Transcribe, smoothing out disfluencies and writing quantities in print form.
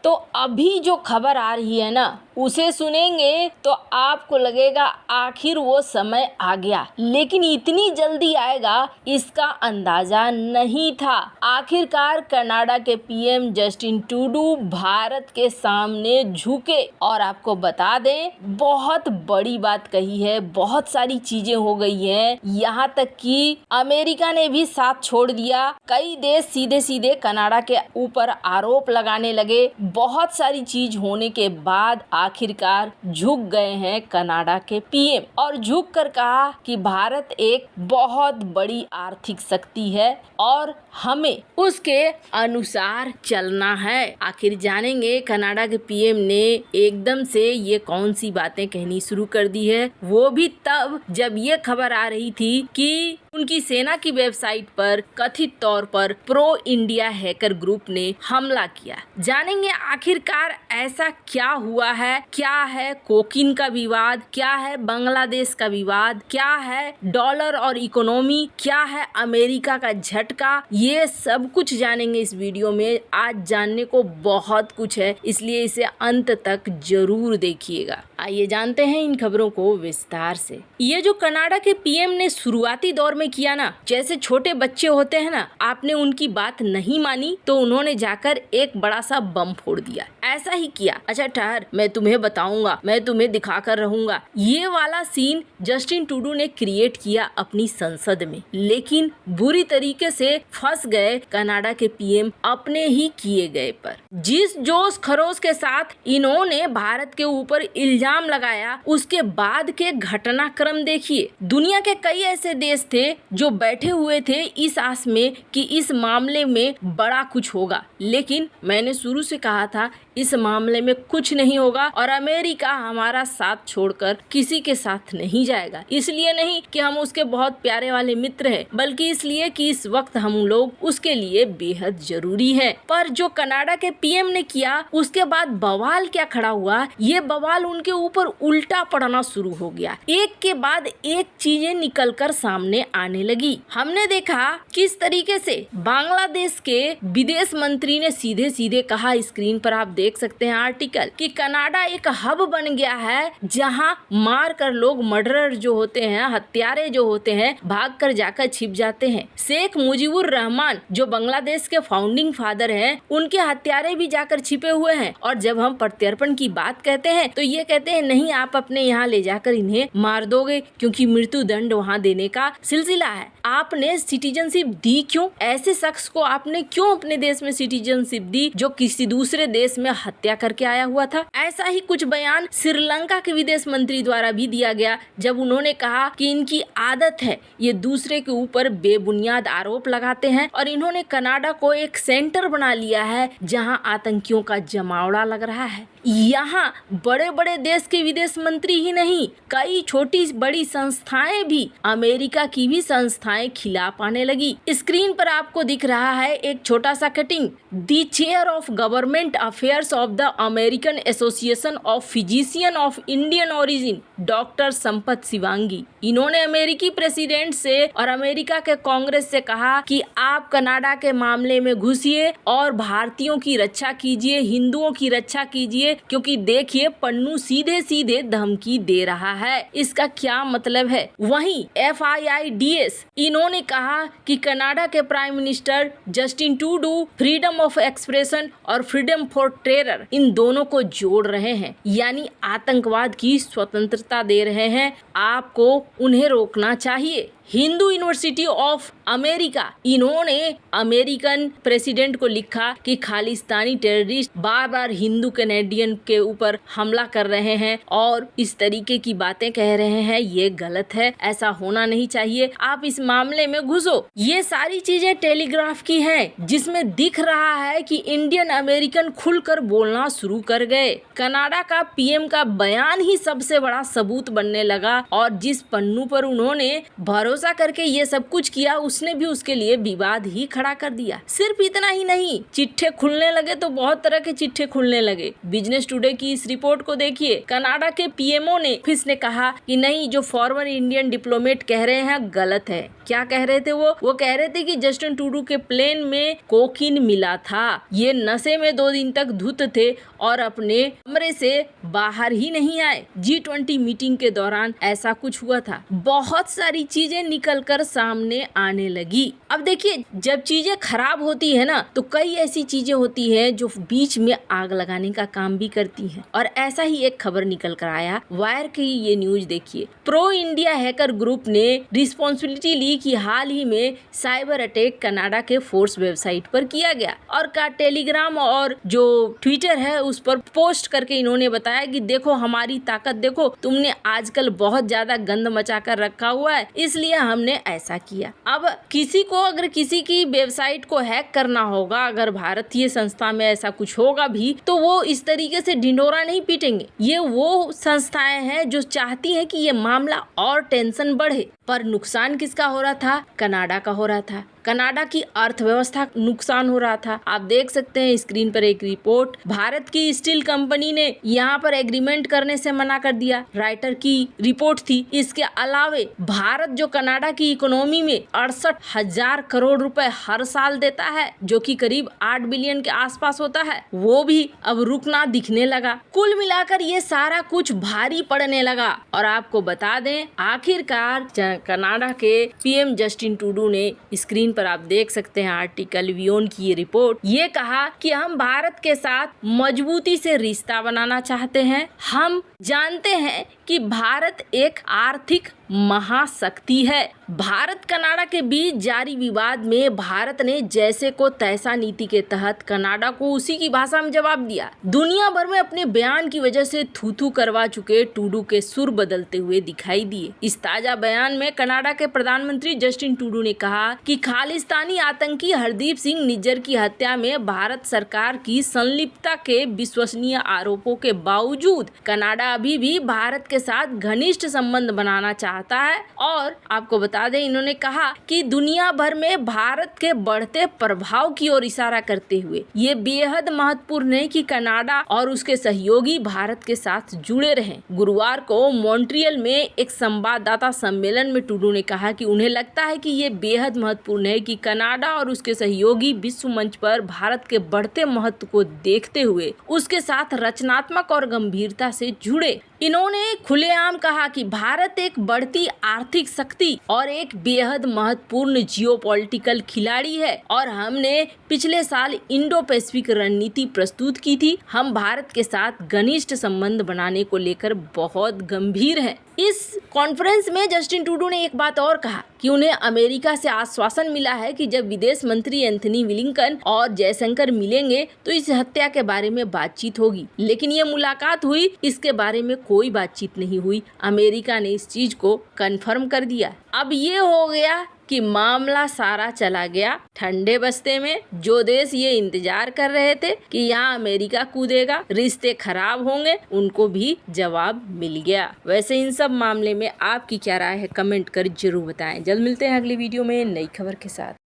तो अभी जो खबर आ रही है ना, उसे सुनेंगे तो आपको लगेगा आखिर वो समय आ गया, लेकिन इतनी जल्दी आएगा इसका अंदाजा नहीं था। आखिरकार कनाडा के पीएम जस्टिन ट्रूडो भारत के सामने झुके और आपको बता दें बहुत बड़ी बात कही है, बहुत सारी चीजें हो गई हैं, यहाँ तक कि अमेरिका ने भी साथ छोड़ दिया। कई देश सीधे सीधे कनाडा के ऊपर आरोप लगाने लगे। बहुत सारी चीज होने के बाद आखिरकार झुक गए हैं कनाडा के पीएम और झुक कर कहा कि भारत एक बहुत बड़ी आर्थिक शक्ति है और हमें उसके अनुसार चलना है। आखिर जानेंगे कनाडा के पीएम ने एकदम से ये कौन सी बातें कहनी शुरू कर दी है, वो भी तब जब ये खबर आ रही थी कि उनकी सेना की वेबसाइट पर कथित तौर पर प्रो इंडिया हैकर ग्रुप ने हमला किया। जानेंगे आखिरकार ऐसा क्या हुआ है, क्या है कोकीन का विवाद, क्या है बांग्लादेश का विवाद, क्या है डॉलर और इकोनॉमी, क्या है अमेरिका का झटका, ये सब कुछ जानेंगे इस वीडियो में। आज जानने को बहुत कुछ है, इसलिए इसे अंत तक जरूर देखिएगा। आइए जानते हैं इन खबरों को विस्तार से। ये जो कनाडा के पीएम ने शुरुआती दौर में किया ना, जैसे छोटे बच्चे होते हैं ना, आपने उनकी बात नहीं मानी तो उन्होंने जाकर एक बड़ा सा बम फोड़ दिया, ऐसा ही किया। अच्छा ठहर, मैं तुम्हें बताऊंगा, मैं तुम्हें दिखा कर रहूंगा। ये वाला सीन जस्टिन ट्रूडो ने क्रिएट किया अपनी संसद में, लेकिन बुरी तरीके से फंस गए कनाडा के पीएम अपने ही किए गए पर। जिस जोश खरोश के साथ इन्होंने भारत के ऊपर इल्जाम लगाया, उसके बाद के घटनाक्रम देखिए। दुनिया के कई ऐसे देश थे जो बैठे हुए थे इस आस में कि इस मामले में बड़ा कुछ होगा, लेकिन मैंने शुरू से कहा था इस मामले में कुछ नहीं होगा और अमेरिका हमारा साथ छोड़कर किसी के साथ नहीं जाएगा। इसलिए नहीं कि हम उसके बहुत प्यारे वाले मित्र हैं, बल्कि इसलिए कि इस वक्त हम लोग उसके लिए बेहद जरूरी है। पर जो कनाडा के पीएम ने किया, उसके बाद बवाल क्या खड़ा हुआ, ये बवाल उनके ऊपर उल्टा पड़ना शुरू हो गया। एक के बाद एक चीजें निकलकर सामने आने लगी। हमने देखा किस तरीके से बांग्लादेश के विदेश मंत्री ने सीधे सीधे कहा, स्क्रीन पर आप देख सकते हैं आर्टिकल, कि कनाडा एक हब बन गया है जहां मार कर लोग, मर्डरर जो होते हैं, हत्यारे जो होते हैं, भाग कर जाकर छिप जाते हैं। शेख मुजीबुर रहमान जो बांग्लादेश के फाउंडिंग फादर हैं, उनके हत्यारे भी जाकर छिपे हुए हैं। और जब हम प्रत्यर्पण की बात कहते हैं तो ये कहते हैं नहीं, आप अपने यहाँ ले जाकर इन्हें मार दोगे क्योंकि मृत्यु दंड वहाँ देने का सिलसिला है। आपने सिटीजनशिप दी क्यों? ऐसे शख्स को आपने क्यों अपने देश में सिटीजनशिप दी जो किसी दूसरे देश में हत्या करके आया हुआ था? ऐसा ही कुछ बयान श्रीलंका के विदेश मंत्री द्वारा भी दिया गया, जब उन्होंने कहा कि इनकी आदत है ये दूसरे के ऊपर बेबुनियाद आरोप लगाते हैं और इन्होंने कनाडा को एक सेंटर बना लिया है जहां आतंकियों का जमावड़ा लग रहा है। यहाँ बड़े बड़े देश के विदेश मंत्री ही नहीं, कई छोटी बड़ी संस्थाएं भी, अमेरिका की भी संस्थाएं खिलाफ आने लगी। स्क्रीन पर आपको दिख रहा है एक छोटा सा cutting. The chair of government affairs of the American association of physician of Indian origin, doctor Sampat Shivangi, इन्होंने अमेरिकी प्रेसिडेंट से और अमेरिका के कांग्रेस से कहा कि आप कनाडा के मामले में घुसिए और भारतीयों की रक्षा कीजिए, हिंदुओं की रक्षा कीजिए, क्योंकि देखिए पन्नू सीधे सीधे धमकी दे रहा है। इसका क्या मतलब है? वहीं FIIDS इन्होंने कहा कि कनाडा के prime minister Justin Trudeau freedom of expression और फ्रीडम फॉर टेरर, इन दोनों को जोड़ रहे हैं, यानी आतंकवाद की स्वतंत्रता दे रहे हैं। आपको उन्हें रोकना चाहिए। हिंदू यूनिवर्सिटी ऑफ अमेरिका, इन्होंने अमेरिकन प्रेसिडेंट को लिखा कि खालिस्तानी टेररिस्ट बार बार हिंदू कैनेडियन के ऊपर हमला कर रहे हैं और इस तरीके की बातें कह रहे हैं, ये गलत है, ऐसा होना नहीं चाहिए, आप इस मामले में घुसो। ये सारी चीजें टेलीग्राफ की हैं, जिसमें दिख रहा है कि इंडियन अमेरिकन खुलकर बोलना शुरू कर गए। कनाडा का पीएम का बयान ही सबसे बड़ा सबूत बनने लगा और जिस पन्नू पर उन्होंने भरोसा भरोसा करके ये सब कुछ किया, उसने भी उसके लिए विवाद ही खड़ा कर दिया। सिर्फ इतना ही नहीं, चिट्ठे खुलने लगे तो बहुत तरह के चिट्ठे खुलने लगे। बिजनेस टुडे की इस रिपोर्ट को देखिए। कनाडा के पीएमओ ने ऑफिस ने कहा कि नहीं, जो फॉर्मर इंडियन डिप्लोमेट कह रहे हैं गलत है। क्या कह रहे थे वो कह रहे थे कि जस्टिन ट्रूडो के प्लेन में कोकीन मिला था। ये नशे में 2 दिन तक धुत थे और अपने कमरे से बाहर ही नहीं आए। G20 मीटिंग के दौरान ऐसा कुछ हुआ था। बहुत सारी चीजें निकलकर सामने आने लगी। अब देखिए, जब चीजें खराब होती है ना, तो कई ऐसी चीजें होती है जो बीच में आग लगाने का काम भी करती हैं। और ऐसा ही एक खबर निकल कर आया, वायर की ये न्यूज देखिए। प्रो इंडिया हैकर ग्रुप ने रिस्पॉन्सिबिलिटी ली कि हाल ही में साइबर अटैक कनाडा के फोर्स वेबसाइट पर किया गया और का टेलीग्राम और जो ट्विटर है उस पर पोस्ट करके इन्होंने बताया कि देखो हमारी ताकत देखो, तुमने आजकल बहुत ज्यादा गंद मचा कर रखा हुआ है, इसलिए हमने ऐसा किया। अब किसी को अगर किसी की वेबसाइट को हैक करना होगा, अगर भारतीय संस्था में ऐसा कुछ होगा भी, तो वो इस तरीके से ढिंढोरा नहीं पीटेंगे। ये वो संस्थाएं हैं जो चाहती हैं कि ये मामला और टेंशन बढ़े। पर नुकसान किसका हो रहा था? कनाडा का हो रहा था। कनाडा की अर्थव्यवस्था नुकसान हो रहा था। आप देख सकते हैं स्क्रीन पर एक रिपोर्ट। भारत की स्टील कंपनी ने यहाँ पर एग्रीमेंट करने से मना कर दिया। राइटर की रिपोर्ट थी। इसके अलावे भारत जो कनाडा की इकोनॉमी में 68,000 करोड़ रुपए हर साल देता है, जो कि करीब 8 बिलियन के आसपास होता है, वो भी अब रुकना दिखने लगा। कुल मिलाकर ये सारा कुछ भारी पड़ने लगा। और आपको बता दें, आखिरकार कनाडा के पीएम जस्टिन ट्रूडो ने, स्क्रीन पर आप देख सकते हैं आर्टिकल वियोन की ये रिपोर्ट, ये कहा कि हम भारत के साथ मजबूती से रिश्ता बनाना चाहते हैं। हम जानते हैं कि भारत एक आर्थिक महाशक्ति है। भारत कनाडा के बीच जारी विवाद में भारत ने जैसे को तैसा नीति के तहत कनाडा को उसी की भाषा में जवाब दिया। दुनिया भर में अपने बयान की वजह से थू थू करवा चुके ट्रूडो के सुर बदलते हुए दिखाई दिए। इस ताजा बयान में कनाडा के प्रधानमंत्री जस्टिन ट्रूडो ने कहा कि खालिस्तानी आतंकी हरदीप सिंह निज्जर की हत्या में भारत सरकार की संलिप्तता के विश्वसनीय आरोपों के बावजूद कनाडा अभी भी भारत के साथ घनिष्ठ संबंध बनाना चाहता है। और आपको बता दें, इन्होंने कहा कि दुनिया भर में भारत के बढ़ते प्रभाव की ओर इशारा करते हुए ये बेहद महत्वपूर्ण है कि कनाडा और उसके सहयोगी भारत के साथ जुड़े रहें। गुरुवार को मॉन्ट्रियल में एक संवाददाता सम्मेलन में ट्रूडो ने कहा कि उन्हें लगता है कि ये बेहद महत्वपूर्ण है कि कनाडा और उसके सहयोगी विश्व मंच पर भारत के बढ़ते महत्व को देखते हुए उसके साथ रचनात्मक और गंभीरता से जुड़े। इन्होंने खुलेआम कहा कि भारत एक बढ़ती आर्थिक शक्ति और एक बेहद महत्वपूर्ण जियोपॉलिटिकल खिलाड़ी है और हमने पिछले साल इंडो पैसिफिक रणनीति प्रस्तुत की थी। हम भारत के साथ घनिष्ठ संबंध बनाने को लेकर बहुत गंभीर हैं। इस कॉन्फ्रेंस में जस्टिन ट्रूडो ने एक बात और कहा कि उन्हें अमेरिका से आश्वासन मिला है कि जब विदेश मंत्री एंथनी ब्लिंकन और जयशंकर मिलेंगे तो इस हत्या के बारे में बातचीत होगी। लेकिन ये मुलाकात हुई, इसके बारे में कोई बातचीत नहीं हुई। अमेरिका ने इस चीज को कंफर्म कर दिया। अब ये हो गया कि मामला सारा चला गया ठंडे बस्ते में। जो देश ये इंतजार कर रहे थे कि यहाँ अमेरिका कूदेगा, रिश्ते खराब होंगे, उनको भी जवाब मिल गया। वैसे इन सब मामले में आपकी क्या राय है, कमेंट कर जरूर बताएं। जल्द मिलते हैं अगली वीडियो में नई खबर के साथ।